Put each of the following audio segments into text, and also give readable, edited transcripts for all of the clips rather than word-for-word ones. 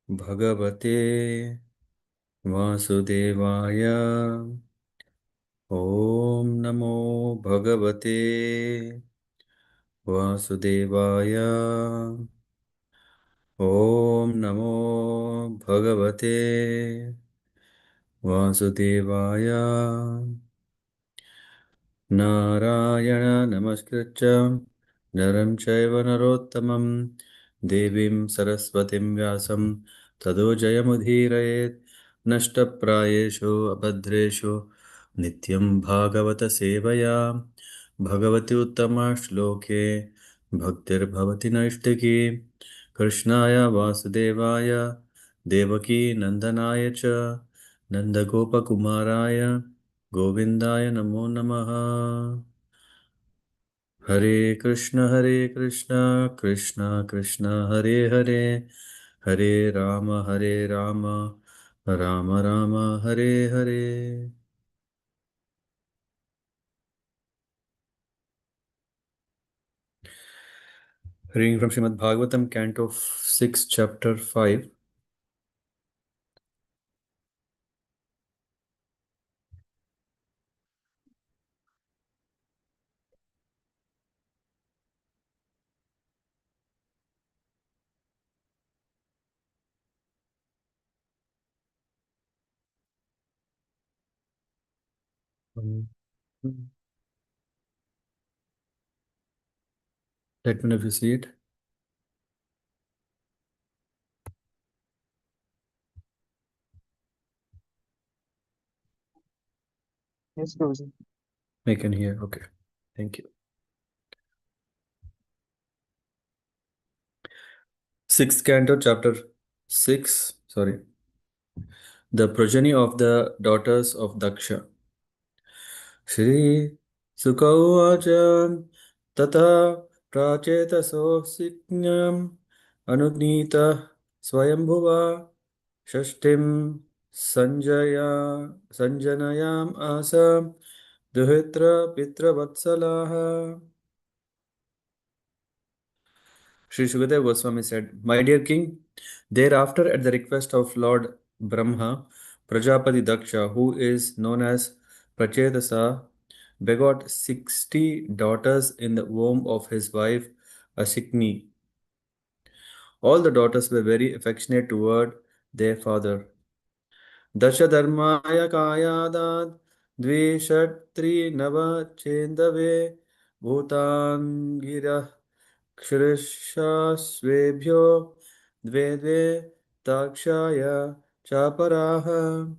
भगवते वासुदेवाय। ॐ नमो भगवते वासुदेवाय। ॐ नमो भगवते वासुदेवाय। नारायण नमस्कृत्य नरं चैव नरोत्तमं देवीं सरस्वतीं व्यासं ततो जयमुदीरयेत्। नष्टप्रायेषु अभद्रेषु नित्यं भागवतसेवया भगवति उत्तमश्लोके भक्तिर्भवति नैष्टिकी। कृष्णाय वासुदेवाय देवकी नन्दनाय च नन्दगोपकुमाराय गोविन्दाय नमो नमः। हरे कृष्ण कृष्ण कृष्ण हरे हरे, हरे Ram Ram Ram Hare Hare. Reading from Srimad Bhagavatam, Canto 6, Chapter 5. Let me know if you see it. Yes, Guruji. I can hear. Okay. Thank you. Sixth Canto, Chapter 6. Sorry. The progeny of the daughters of Daksha. Shri Sukauvacha Tata Prachetasosiknyam Anugnita Swayambhuva Shashtim Sanjanayam Asa Duhitra Pitra Vatsalaha. Sri Sukadeva Goswami said, My dear king, thereafter at the request of Lord Brahma, Prajapati Daksha, who is known as Prachetasa, begot 60 daughters in the womb of his wife Ashikni. All the daughters were very affectionate toward their father. Dashadharmaya Kayadad Dvishatri Nava Chendave Bhutangira Kshirishasvebhyo Dve Dve Takshaya Chaparaha.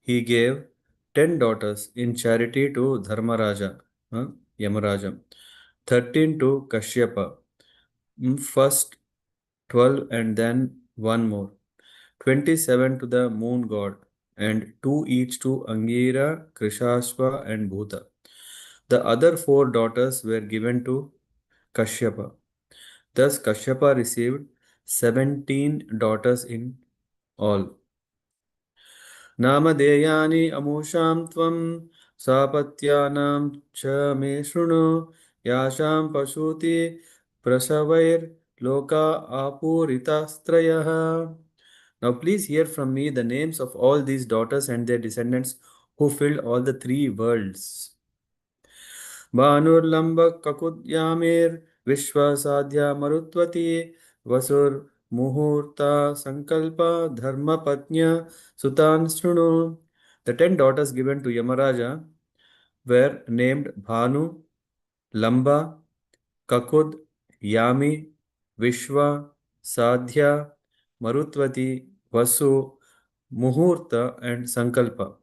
He gave 10 daughters in charity to Dharmaraja, Yamaraja, 13 to Kashyapa, first 12 and then one more, 27 to the moon god, and 2 each to Angira, Krishashva, and Bhuta. The other 4 daughters were given to Kashyapa. Thus, Kashyapa received 17 daughters in all. नामधेयानि अमूषां त्वं सापत्यानां च मे शृणु यासां पशूति प्रसवैर्लोका आपूरितास्त्रयः. Now please hear from me the names of all these daughters and their descendants who filled all the 3 worlds. भानुर्लम्बककुद्यामिर् विश्वसाध्या मरुत्वती वसुर मुहूर्ता sankalpa dharmapatnya sutan shrunu. The 10 daughters given to Yamaraja were named Bhanu, Lamba, Kakud, Yami, Vishwa, Sadhya, Marutvati, Vasu, Muhurta, and Sankalpa.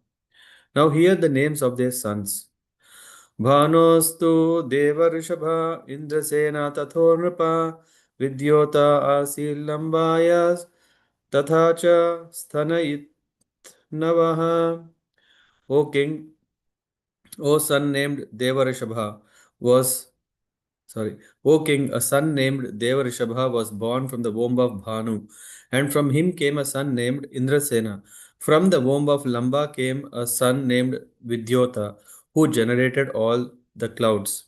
Now hear the names of their sons. भानोस्तु देवर्षभा इन्द्रसेना तथोर्नृपा विद्योता आसील्लम्बाय तथा च स्तनयित्नवः. O king, O son named Devarishabha was O king, a son named Devarishabha was born from the womb of Bhanu, and from him came a son named Indrasena. From the womb of Lamba came a son named Vidyota, who generated all the clouds.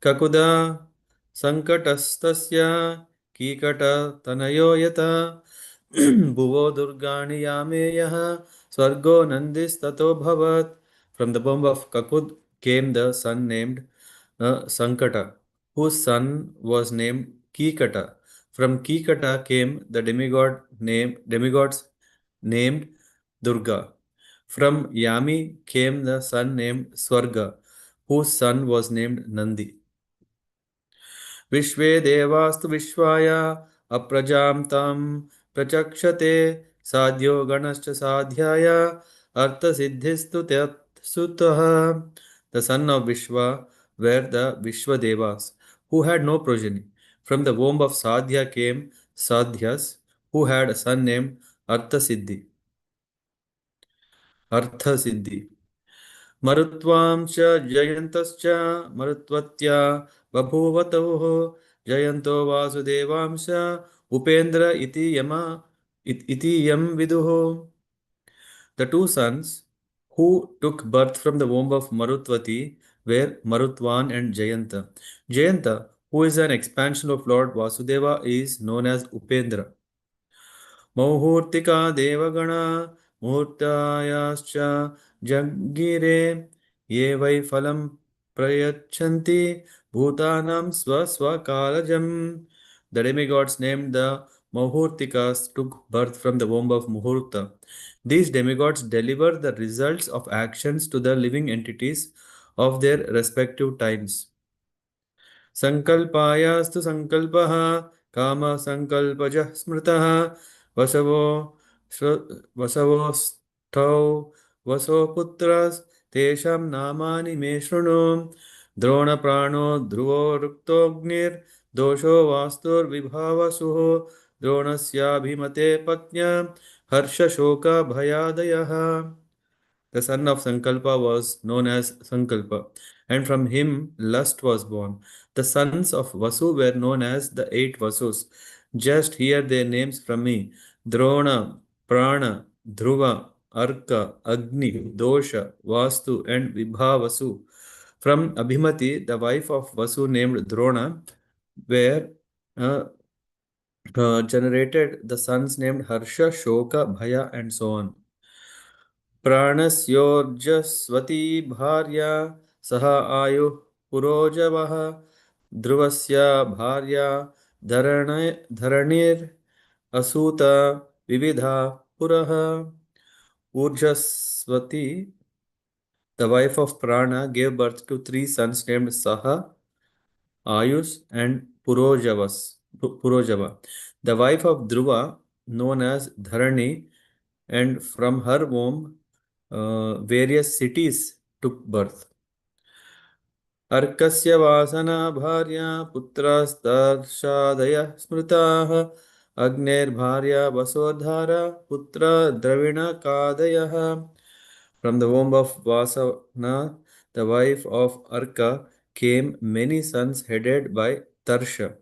Kakuda Sankatastasya Kikata Tanayo Yata Bhuvo Durgani Yameyaha Swargo Nandis Tato Bhavat. From the womb of Kakud came the son named Sankata, whose son was named Kikata. From Kikata came the demigods named Durga. From Yami came the son named Swarga, whose son was named Nandi. विश्वे देवास्तु विश्वाय अप्रजां तं प्रचक्षते साध्यो गणश्च साध्याय अर्थसिद्धिस्तु तत्सुतः. The son of Vishwa were the Vishwadevas, who had no progeny. From the womb of Sadhya came Sadhyas, who had a son named Arthasiddhi. Arthasiddhi. मरुत्वां च जयन्तश्च मरुत्वत्या बभूवतुः जयन्तो वासुदेवांश उपेन्द्र इति यं विदुः. The two sons who took birth from the womb of Marutvati were Marutvan and Jayanta. Jayanta, who is an expansion of Lord Vasudeva, is known as Upendra. मौहूर्तिका देवगणा मुहूर्तायाश्च जज्ञिरे ये वै फलं प्रयच्छन्ति भूतानां स्वस्वकालजम्. The demigods named the Mahurtikas took birth from the womb of Muhurta. These demigods deliver the results of actions to the living entities of their respective times. संकल्पायास्तु संकल्पः कामसंकल्पजः स्मृतः वसवो वसवोऽष्टौ वसो पुत्रस्तेषां नामानि मे शृणु द्रोणप्राणो ध्रुवो रुक्तोऽग्निर्दोषो वास्तुर्विभावसुः द्रोणस्याभिमते पत्न्या हर्षशोकभयादयः. The son of Sankalpa was known as Sankalpa, and from him lust was born. The sons of Vasu were known as the eight Vasus. Just hear their names from me: Drona, Prana, Dhruva, Arka, Agni, Dosha, Vastu, and Vibhavasu. From Abhimati, the wife of Vasu named Drona, were uh, generated the sons named Harsha, Shoka, Bhaya, and so on. प्राणस्योर्जस्वती भार्या सह आयुः पुरोजवः ध्रुवस्य भार्या धरणिर्असूता विविधा पुरः. Urjaswati, the wife of Prana, gave birth to three sons named Saha, Ayus, and Purojava. The wife of Dhruva, known as Dharani, and from her womb various cities took birth. अर्कस्य वासना भार्या पुत्रस्तर्षादयः स्मृताः अग्नेर्भार्या वसोधारा पुत्र द्रविणकादयः. From the womb of Vasana, the wife of Arka, came many sons headed by Tarsha.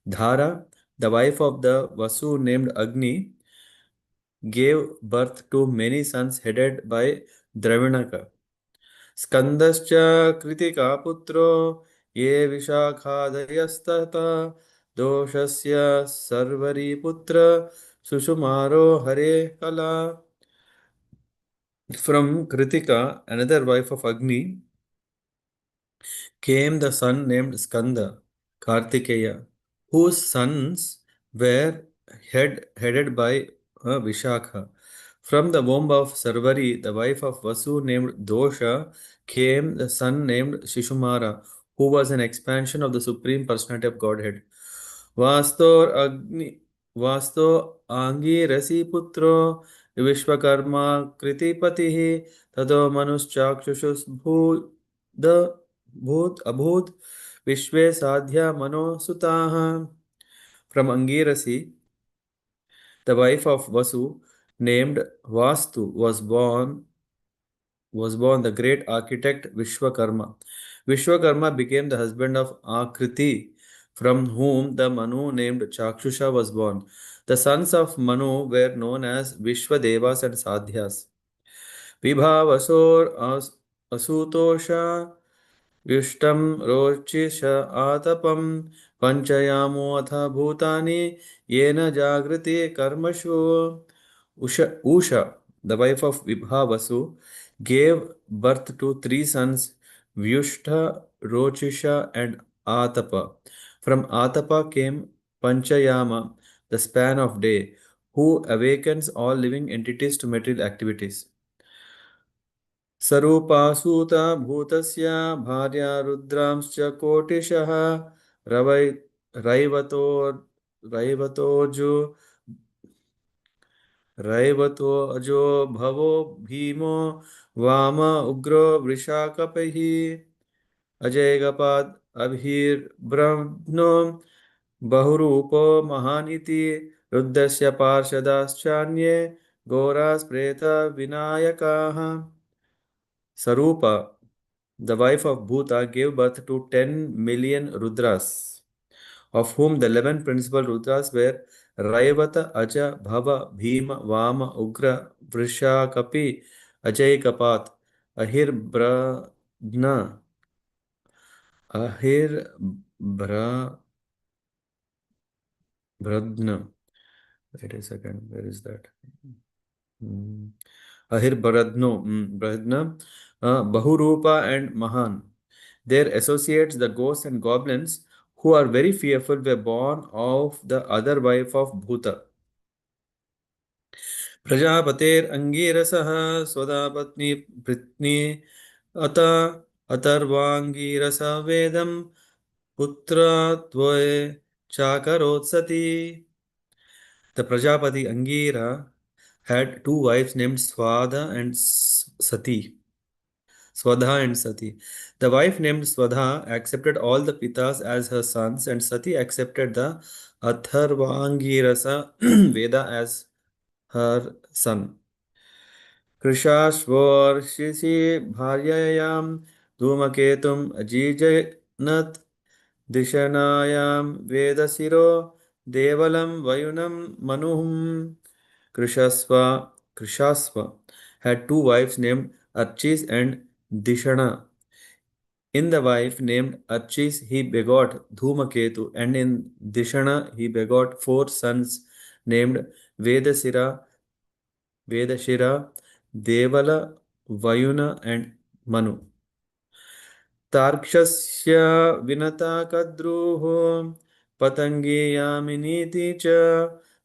Dhara, the wife of the Vasu named Agni, gave birth to many sons headed by Dravinaka. स्कंदश्च Kritika पुत्रो ये विशाखादयस्तथा दोषस्य सर्वरी पुत्र सुषुमारो हरे कला. From Kritika, another wife of Agni, came the son named Skanda, Kartikeya, whose sons were headed by Vishakha. From the womb of Sarvari, the wife of Vasu named Dosha, came the son named Shishumara, who was an expansion of the Supreme Personality of Godhead. Vastor Agni Vasto Angi Rasi Putro Vishwakarma Kritipatihi Tado Manuschakshus Bhut Abhut Vishwe Sadhya Mano Sutaha. From Angirasi, the wife of Vasu, named Vastu, was born the great architect Vishwakarma. Vishwakarma became the husband of Akriti, from whom the Manu named Chakshusha was born. The sons of Manu were known as Vishwadevas and Sadhyas. Vibhavasor Asutosha युष्टं रोचिष आतपं पञ्चयामोऽथ भूतानि येन जागृति कर्मसु. Usha, the wife of Vibhavasu, gave birth to three sons, Vyushtha, Rochisha, and Atapa. From Atapa came Panchayama, the span of day, who awakens all living entities to material activities. Sarupasuta Bhutasya Bharya Rudramscha Kotishah Ravai Raivato Raivatoju रैवतो अजो भवो भीमो वाम उग्रो वृषाकपैः अजयगपाद् अभिर्ब्रह्मणो बहुरूपो महान् इति रुद्रस्य पार्षदाश्चान्ये घोरास्प्रेता विनायकाः. Sarupa, the wife of Bhuta, gave birth to 10 million Rudras, of whom the 11 principal Rudras were Raivata, Aja, Bhava, Bhima, Vama, Ugra, Vrishakapi, Ajaykapat, Ahirbradna, Ahirbradna. Wait a second, where is that? Hmm. Ahirbradno, Bradna, Bahurupa and Mahan. Their associates, the ghosts and goblins, who are very fearful, were born of the other wife of Bhuta. प्रजापतेरङ्गिरसः स्वदा पत्नी पृत्नी अत अतर्वाङ्गिरस वेदं पुत्रात्वये चाकरोत्सति. The Prajapati Angira had two wives named Swadha and Sati. Swadha and Sati. The wife named Swadha accepted all the Pitas as her sons, and Sati accepted the Atharvangirasa Veda as her son. कृशाश्वर्षिसि भार्यायां धूमकेतुम् अजीजनत् दिशनायां वेदशिरो देवलं वयुनं मनुः. Krishasva had two wives named Archis and Dishana. In the wife named Archis he begot Dhumaketu, and in Dishana he begot four sons named Vedasira, Vedashira, Devala, Vayuna, and Manu. तार्क्ष्यस्य Vinata कद्रुः पतङ्गे यामिनीति च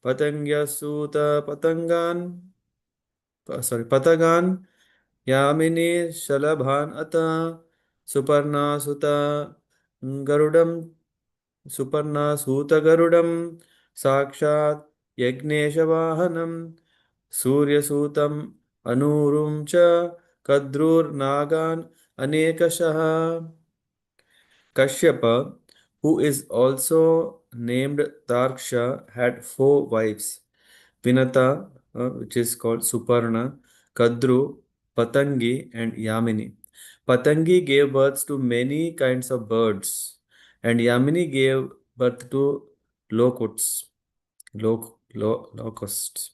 पतङ्ग्यसूत पतङ्गान् पतगान् यामिनी शलभान् अत सुपर्णासुत गरुडं सुपर्णासूतगरुडं साक्षात् यज्ञेशवाहनं सूर्यसूतम् अनूरुं च कद्रुर्नागान् अनेकशः. Kashyapa, who is also named Tarksha, had four wives. Vinata, which is called Suparna, Kadru, Patangi, and Yamini. Patangi gave birth to many kinds of birds, and Yamini gave birth to locusts. Locusts.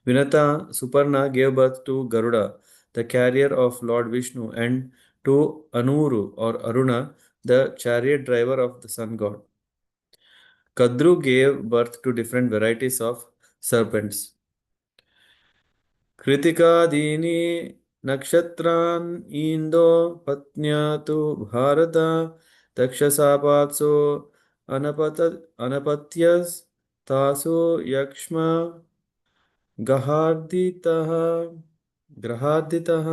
Vinata Suparna gave birth to Garuda, the carrier of Lord Vishnu, and to Anuru or Aruna, the chariot driver of the sun god. Kadru gave birth to different varieties of serpents. कृतिकादीनि नक्षत्रान् इन्दो पत्न्या तु Bharat तक्षसापात्सो अनपत अनपत्यस्तासु यक्ष्म गहार्दितः ग्रहार्दितः.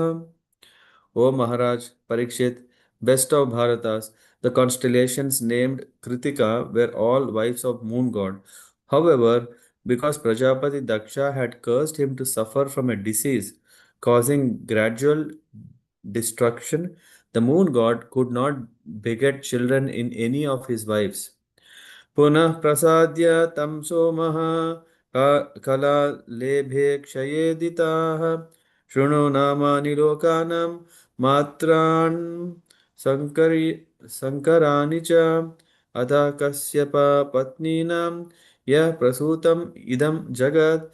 O Maharaj Parikshit, best of Bharatas, the constellations named Kritika were all wives of moon god. However, because Prajapati Daksha had cursed him to suffer from a disease causing gradual destruction, the moon god could not beget children in any of his wives. पुनः प्रसाद्य तं सोमः कलालेभे क्षयेदिताः शृणु नामानि लोकानां मात्रान् सङ्करि सङ्कराणि च अतः कश्यप पत्नीनां यः प्रसूतम् इदं जगत्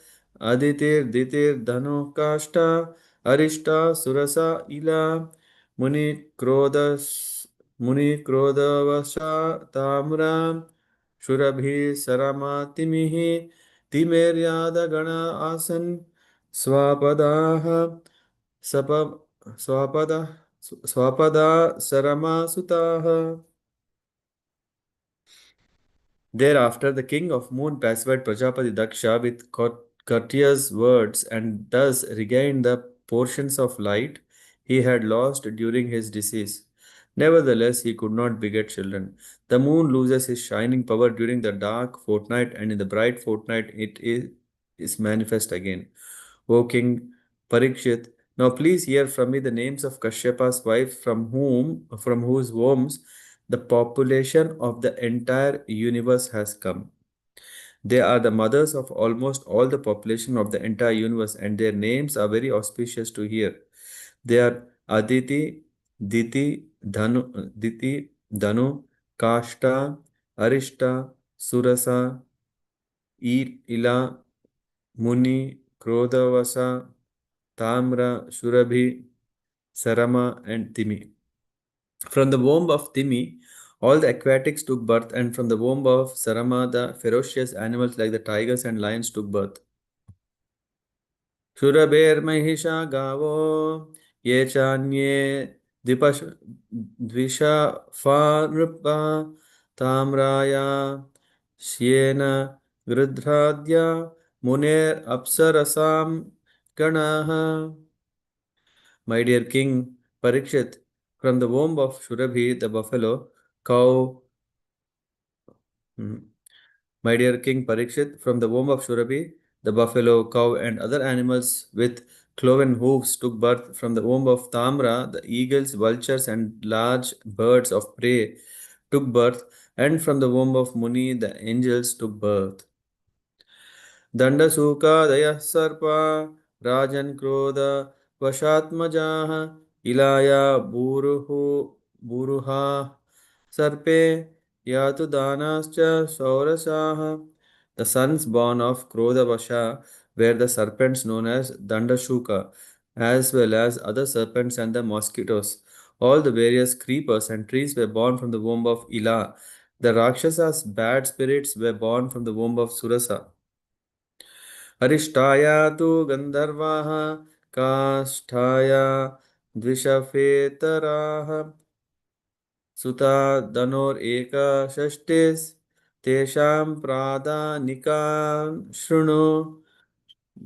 अदितिर्दितिर्धनुः काष्ठा अरिष्टा सुरसा इला Muni Krodhas Muni Krodhavasha Tamram Shurabhi Saramatimihi Timeryada Gana Asan Swapadaha Sapa Swapada Swapada Sarama Sutaha. Thereafter, the king of moon pacified Prajapati Daksha with courteous words and thus regained the portions of light he had lost during his decease. Nevertheless, he could not beget children. The moon loses his shining power during the dark fortnight, and in the bright fortnight is manifest again. O King Parikshit, now please hear from me the names of Kashyapa's wife, from whose wombs the population of the entire universe has come. They are the mothers of almost all the population of the entire universe, and their names are very auspicious to hear. They are Aditi, Diti, Dhanu, Kashta, Arishta, Surasa, Ila, Muni, Krodavasa, Tamra, Shurabhi, Sarama, and Timi. From the womb of Timi, all the aquatics took birth, and from the womb of Sarama, the ferocious animals like the tigers and lions took birth. Shurabhermahisha gavo, ye chanye dvisha nrupa, tamraya, shyena, gridhradya, muner apsarasam ganaha. My dear King Parikshit, from the womb of Shurabhi, the buffalo, cow, hmm, my dear King Parikshit, from the womb of Shurabhi, the buffalo, cow, and other animals with cloven hoofs took birth. From the womb of Tamra, the eagles, vultures, and large birds of prey took birth. And from the womb of Muni, the angels took birth. दण्डसूकादयः सर्पा राजन् वशात्मजाः इलाया बूरुहाः सर्पे यातु दानाश्च सौरसाः. The sons born of Krodavasha were the serpents known as Dandashuka, as well as other serpents and the mosquitoes. All the various creepers and trees were born from the womb of Ila. The Rakshasas, bad spirits, were born from the womb of Surasa. अरिष्टाय तु गन्धर्वाः काष्ठाय द्विषफेतराः सुता धनुरेकषष्टिस्तेषां प्रादानिकान् शृणु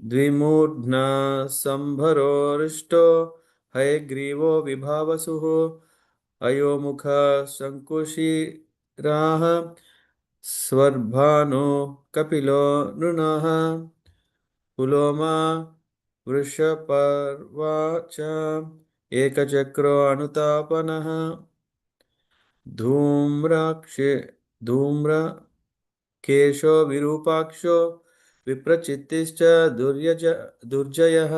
द्विमूर्ध्ना सम्भरोरिष्टो हयग्रीवो विभावसुः अयोमुख शङ्कुशिराः स्वर्भानो कपिलो नृणः पुलोमा वृषपर्वा च एकचक्रो अनुतापनः धूम्राक्षे धूम्रकेशो विरूपाक्षो विप्रचित्तिश्च दुर्जयः.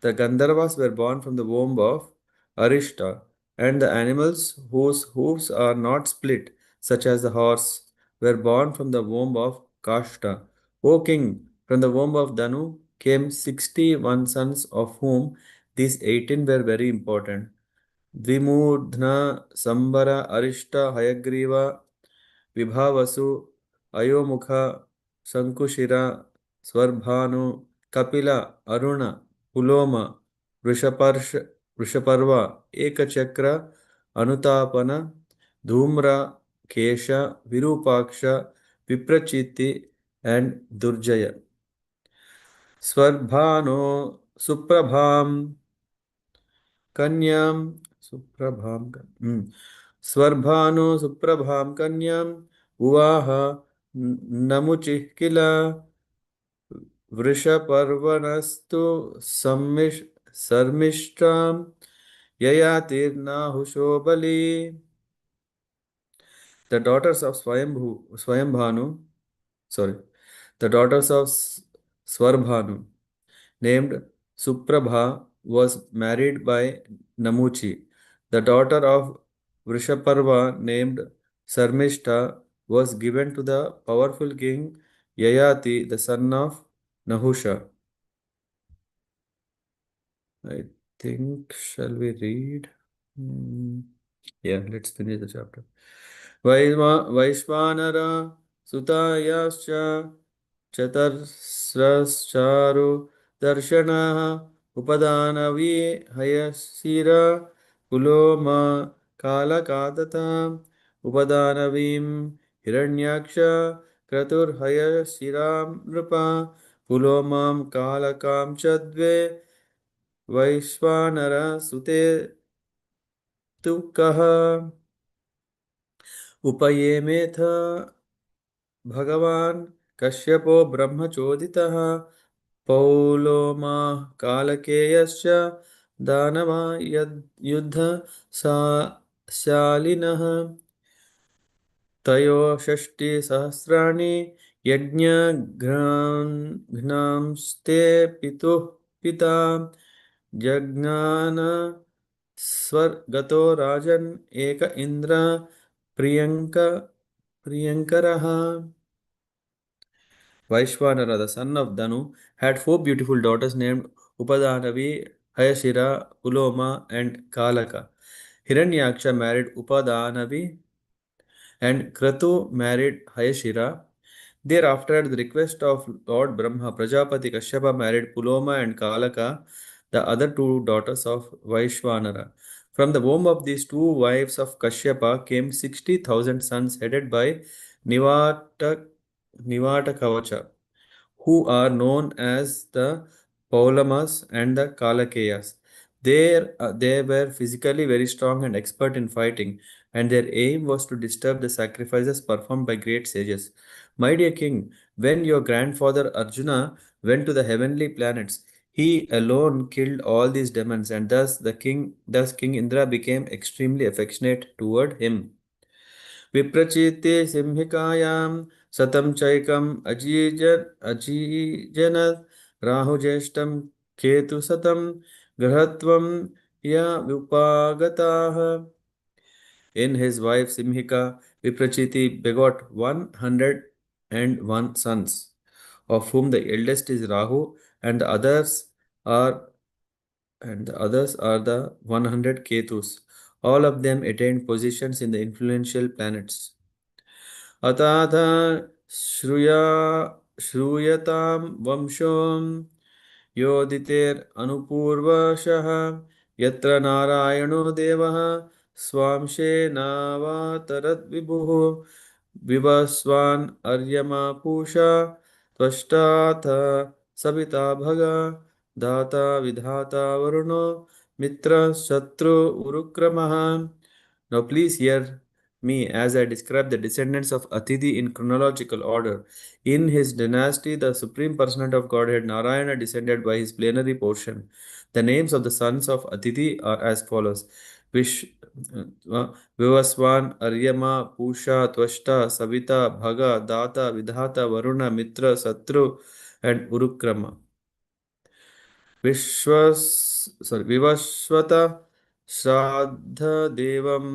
The Gandharvas were born from the womb of Arishta, and the animals whose hoofs are not split, such as the horse, were born from the womb of Kashta. O king, from the womb of Danu came 61 sons, of whom these 18 were very important. Dvimudhna, Sambara, Arishta, Hayagriva, Vibhavasu, Ayomukha, Sankushira, Swarbhanu, Kapila, Aruna, Puloma, Vrishaparva, Ekachakra, Anutapana, Dhumra, Kesha, Virupaksha, Viprachiti, and Durjaya. Swarbhano, Suprabham, Kanyam, Suprabham, Swarbhano, Suprabham, Kanyam, Uvaha, Namuchih Kila, वृषपर्वणस्तु सर्मिष्ठां ययातिर्नाहुषो Bali. The daughters of Swayambhanu, sorry, the daughters of Swarbhanu, named Suprabha, was married by Namuchi. The daughter of Vrishaparva, named Sarmishta, was given to the powerful king Yayati, the son of Nahusha. Right. think, shall we read? Hmm. Yeah, let's finish the chapter. Vaishvanara Sutayascha Chatarsrascharu Darshana Upadanavi Hayasira Puloma Kalakadata Upadanavim Hiranyaksha Kratur Hayasiram Nrupa Pulomam Kalakam Chadve Vaishvanara Sute Tukaha उपयेमेथ भगवान् कश्यपो ब्रह्मचोदितः पौलोमा कालकेयश्च दानवा युद्ध सा शालिनः षष्टिसहस्राणि यज्ञघ्नांस्ते पितुः पिता जज्ञान स्वर्गतो राजन् एक Indra प्रियङ्करः Vaishvanara, the son of Danu, had four beautiful daughters named Upadanavi, Hayashira, Puloma, and Kalaka. Hiranyaksha married Upadanavi and Kratu married Hayashira. Thereafter, at the request of Lord Brahma, Prajapati Kashyapa married Puloma and Kalaka, the other two daughters of Vaishvanara. From the womb of these two wives of Kashyapa came 60,000 sons headed by Nivata, Nivata Kavacha, who are known as the Paulamas and the Kalakeyas. They were physically very strong and expert in fighting, and their aim was to disturb the sacrifices performed by great sages. My dear king, when your grandfather Arjuna went to the heavenly planets, he alone killed all these demons, and thus King Indra became extremely affectionate toward him. विप्रचिते सिंहिकायां शतं चैकम् अजीजनत् राहुज्येष्ठं केतुशतं गृहत्वं य उपागताः. In his wife Simhika, Viprachiti begot 101 sons, of whom the eldest is Rahu, and are the others are the 100 Ketus. All of them attained positions in the influential planets. अताथ श्रूया श्रूयतां वंशो योदितेरनुपूर्वशः यत्र नारायणो देवः स्वांशेनावतरद्विभुः विवस्वान् अर्यमा पूषा त्वष्टाथ सविता भग दाता विधाता वरुणो मित्रशत्रु उरुक्रमः. Now please hear me as I describe the descendants of Atiti in chronological order. In his dynasty, the supreme personality of Godhead Narayana descended by his plenary portion. The names of the sons of Atiti are as follows: Vish, Vivaswan, Aryama, Pusha, Twashta, Savita, Bhaga, Data, Vidhata, Varuna, Mitra, Satru, and Urukrama. Vivasvat श्राद्धदेवं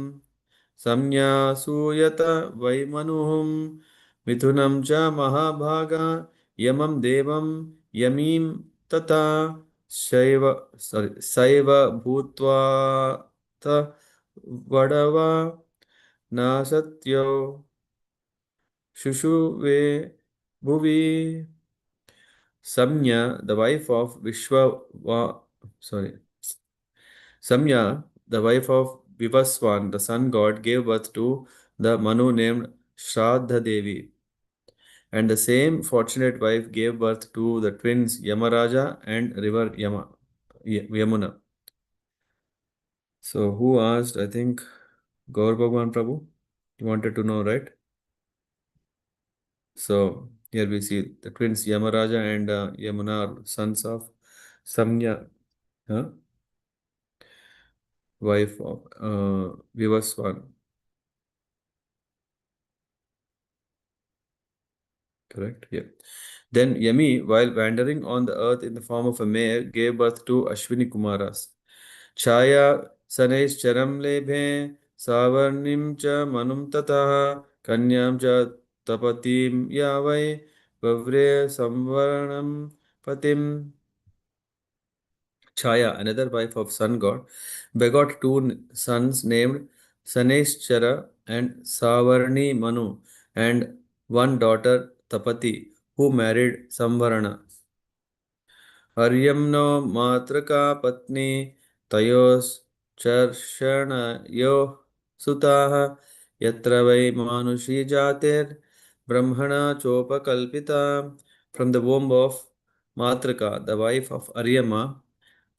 संन्यासूयत वैमनुः मिथुनं च महाभागा यमं देवं यमीं तथा सैव भूत्वाथ वडवा न सत्यो शुशुवे भुवि. Samya, the wife of sorry, Samya, the wife of Vivaswan, the sun god, gave birth to the Manu named Shraddha Devi, and the same fortunate wife gave birth to the twins Yamaraja and river Yamuna. So, who asked? I think Gaur Bhagwan Prabhu. You wanted to know, right? So, here we see the twins Yamaraja and Yamuna are sons of Samya. Huh? Wife of Vivaswan, correct? Yeah. Then Yami, while wandering on the earth in the form of a mare, gave birth to Ashwini Kumaras. Chaya Sanesh Charam Lebhe Savarnim cha Manum Tataha Kanyam cha Tapatim Yavai Vavre Samvaranam Patim. Chaya, another wife of sun god, begot two sons named Saneshchara and Savarni Manu, and one daughter Tapati, who married Samvarana. अर्यम्नो मातृका पत्नी तयोश्चर्षणयोः सुताः यत्र वै मानुषी जातिर्ब्रह्मणा चोपकल्पिता. From the womb of Matrika, the wife of Aryama,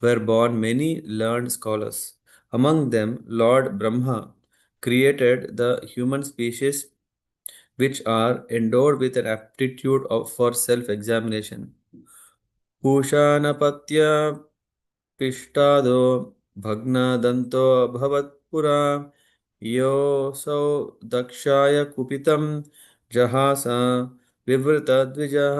were born many learned scholars. Among them, Lord Brahma created the human species, which are endowed with an aptitude for self-examination. Pushanapatya पिष्टादो भग्नदन्तो अभवत् पुरा योऽसौ दक्षाय कुपितं जहास विवृतद्विजः.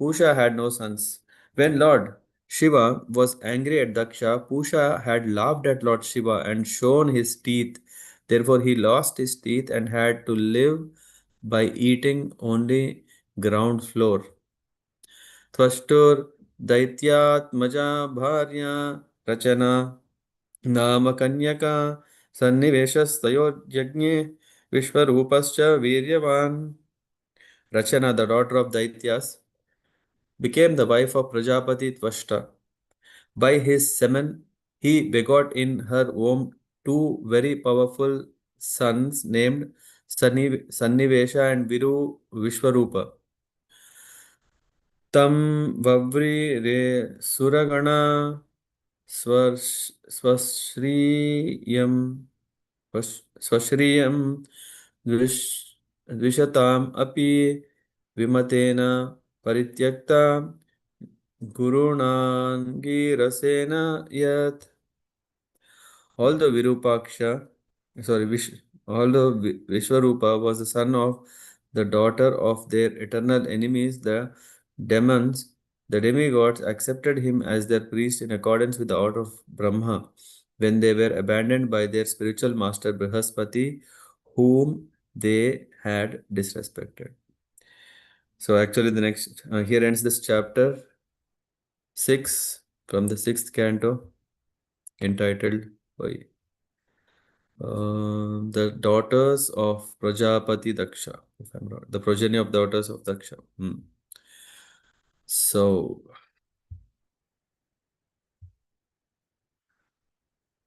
Pusha had no sons. When Lord Shiva was angry at Daksha, Pusha had laughed at Lord Shiva and shown his teeth. Therefore, he lost his teeth and had to live by eating only ground floor. त्वष्टुर्दैत्यात्मजा भार्या रचना नाम कन्यका सन्निवेशस्तयोर्यज्ञे विश्वरूपश्च वीर्यवान्. Rachana, the daughter of Daityas, became the wife of Prajapati Tvashta. By his semen, he begot in her womb two very powerful sons named Sannivesha and Viru Vishwarupa. तं वव्रिरे सुरगणा स्वश्रियं स्वश्रियं द्विष द्विषताम् अपि विमतेन परित्यक्ता गुरुणाङ्गिरसेन यत्. Although Vishwarupa was the son of the daughter of their eternal enemies, the demons, the demigods accepted him as their priest in accordance with the order of Brahma when they were abandoned by their spiritual master Brihaspati, whom they had disrespected. So actually the next here ends this chapter 6 from the 6th canto, entitled the daughters of Prajapati Daksha, if I'm not, the progeny of daughters of Daksha. So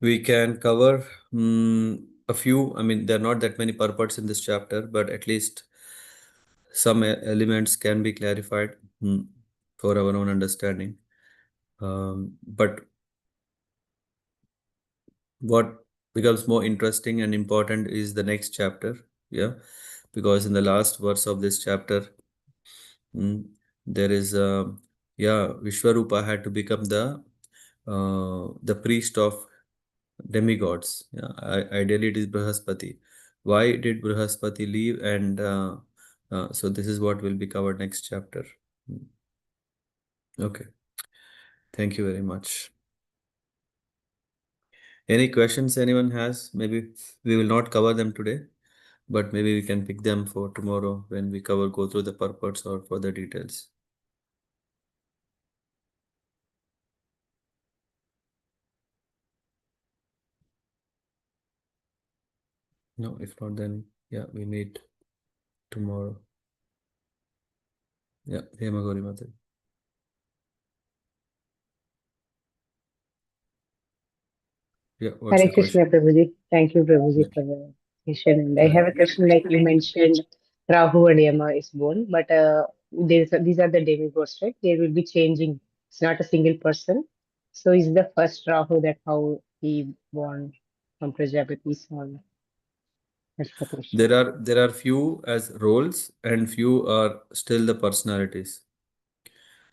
we can cover a few. I mean, there are not that many purports in this chapter, but at least some elements can be clarified for our own understanding. But what becomes more interesting and important is the next chapter. Yeah, because in the last verse of this chapter, there is Vishwarupa had to become the priest of demigods. Yeah, ideally it is Brihaspati. Why did Brihaspati leave? And so this is what will be covered next chapter. Okay, thank you very much. Any questions anyone has? Maybe we will not cover them today, but maybe we can pick them for tomorrow when we go through the purports or further details. No, if not, then yeah, we meet tomorrow. Yeah, Hemagori Mata. Yeah, what's Hare your Krishna, question? Prabhuji. Thank you, Yeah, Prabhuji, for the question. And I yeah. have a question like you mentioned, Rahu and Yama is born, but these are the demigods, right? They will be changing. It's not a single person. So is the first Rahu that how he born from Prajapati's son? That's the question. There are few as roles and few are still the personalities.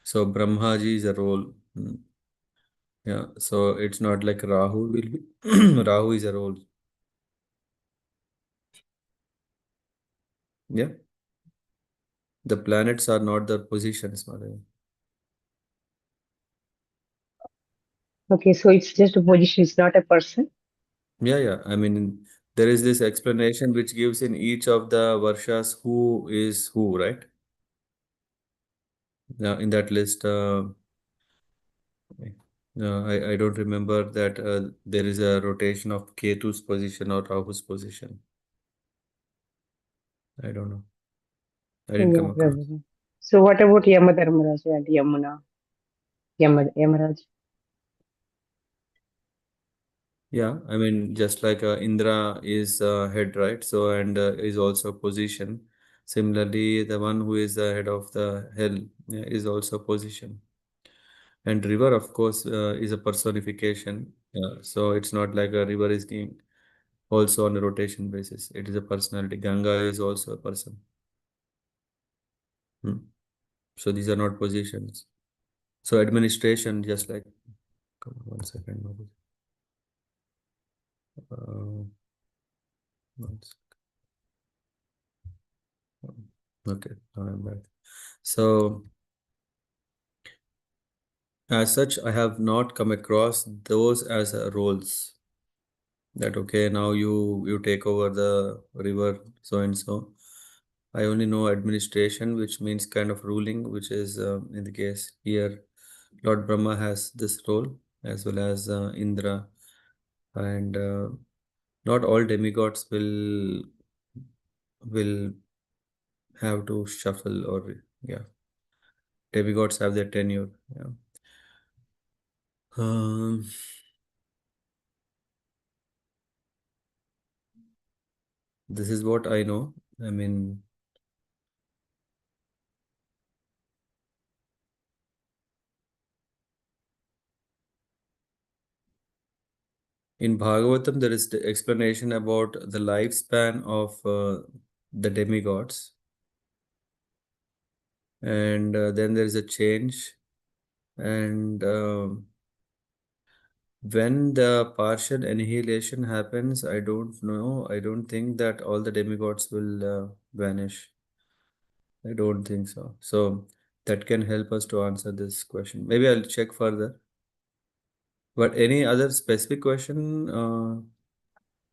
So Brahmaji is a role. Yeah, so it's not like Rahu will be Rahu is a role. Yeah, the planets are not the positions, Madhavi. Okay, so it's just a position, it's not a person. Yeah, yeah. I mean, there is this explanation which gives in each of the Varshas who is who, right? Now, in that list, I don't remember that there is a rotation of Ketu's position or Rahu's position. I don't know. I didn't No come across. problem. So what about Yamadharmaraj and Yamuna? Yamaraj. Yeah, I mean, just like Indra is head, right? So, and is also position. Similarly, the one who is the head of the hell, yeah, is also position. And river, of course, is a personification. So it's not like a river is being also on a rotation basis. It is a personality. Ganga is also a person. Hmm. So these are not positions. So administration, just like, come on, 1 second. Uh, one Okay, now I'm back. So, as such, I have not come across those as roles. That okay, now you take over the river, so and so. I only know administration, which means kind of ruling, which is in the case here, Lord Brahma has this role as well as Indra, and not all demigods will have to shuffle or yeah, demigods have their tenure. Yeah. Um, this is what I know. I mean, in Bhagavatam, there is the explanation about the lifespan of the demigods, and then there is a change. And when the partial annihilation happens, I don't know. I don't think that all the demigods will vanish. I don't think so. So that can help us to answer this question. Maybe I'll check further. But any other specific question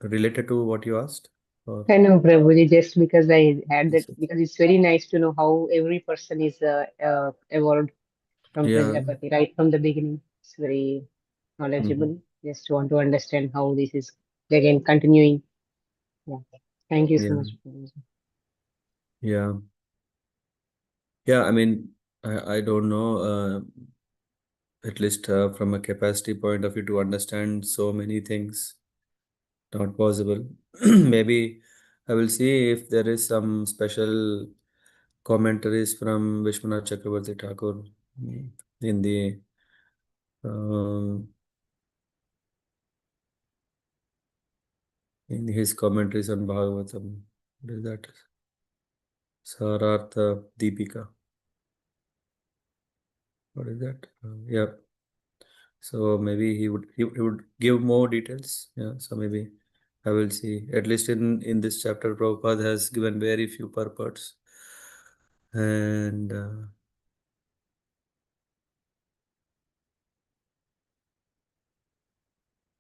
related to what you asked? Or I know, Prabhuji, just because I had that, because it's very nice to know how every person is evolved from yeah. Prajapati right from the beginning. It's very Mhm. knowledgeable. Just want to understand how this is again continuing. Yeah. Thank you so Yeah. much, Prabhuji. Yeah. Yeah. I mean, I don't know. At least from a capacity point of view, to understand so many things, not possible. Maybe I will see if there is some special commentaries from Vishwanath Chakravarti Thakur in the um, in his commentaries on Bhagavatam. What is that? Sarartha Deepika. What is that? Yeah. So maybe he would give more details. Yeah. So maybe I will see. At least in this chapter, Prabhupada has given very few purports. And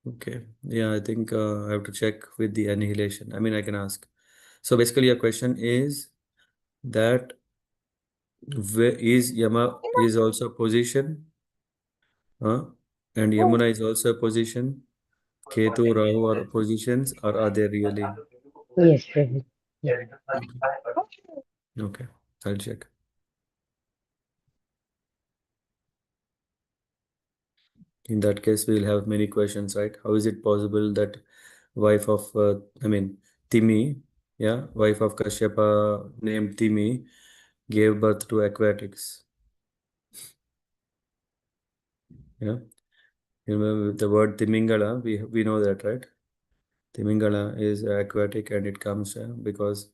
okay, yeah, I think I have to check with the annihilation. I mean, I can ask. So basically, your question is that where is Yama is also a position, huh? And Yamuna is also a position. Ketu, Rahu are positions, or are they really? Yes, Prabhuji. Yeah. Okay, okay, I'll check. In that case, we'll have many questions, right? How is it possible that wife of, I mean, Timi, yeah, wife of Kashyapa named Timi gave birth to aquatics? Yeah, you know the word Timingala, we know that, right? Timingala is aquatic, and it comes because,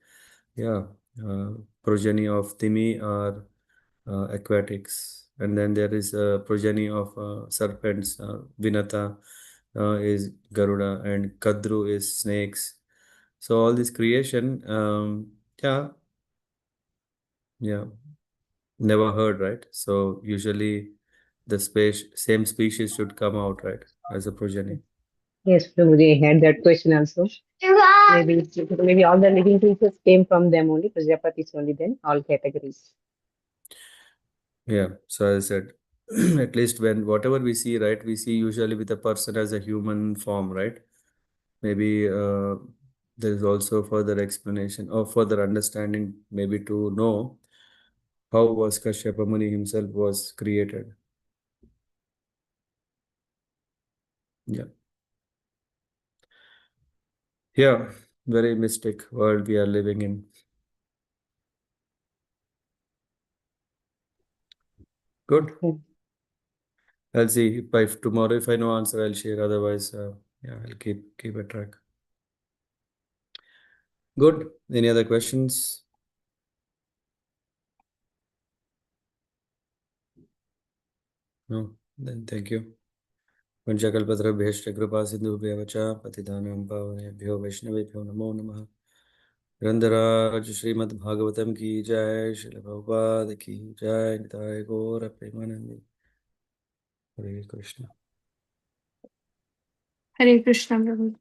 yeah, uh, progeny of Timi are aquatics, and then there is a progeny of serpents. Vinata is Garuda, and Kadru is snakes. So all this creation, yeah, yeah, never heard, right? So usually the same species should come out, right, as a progeny. Yes, Prabhuji, I had that question also. Maybe all the living creatures came from them only. Prajapati is only then all categories. Yeah. So as I said. At least when whatever we see, right, we see usually with a person as a human form, right? Maybe there is also further explanation or further understanding, maybe to know how was Kashyapa Muni himself was created. Yeah. Yeah. Very mystic world we are living in. Good. Mm. I'll see if by tomorrow, if I know answer, I'll share. Otherwise, yeah, I'll keep a track. Good. Any other questions? No. Then thank you. Vanchakalpatarabhyashcha कृपा सिन्धुभ्यः च पतितानां पावनेभ्यो वैष्णवेभ्यो नमो नमः। ग्रंथराज श्रीमद् भागवतम की जय, श्रील प्रभुपाद की जय, निताय गौर प्रेमानंदी। हरे कृष्ण। Hare Krishna, Prabhu.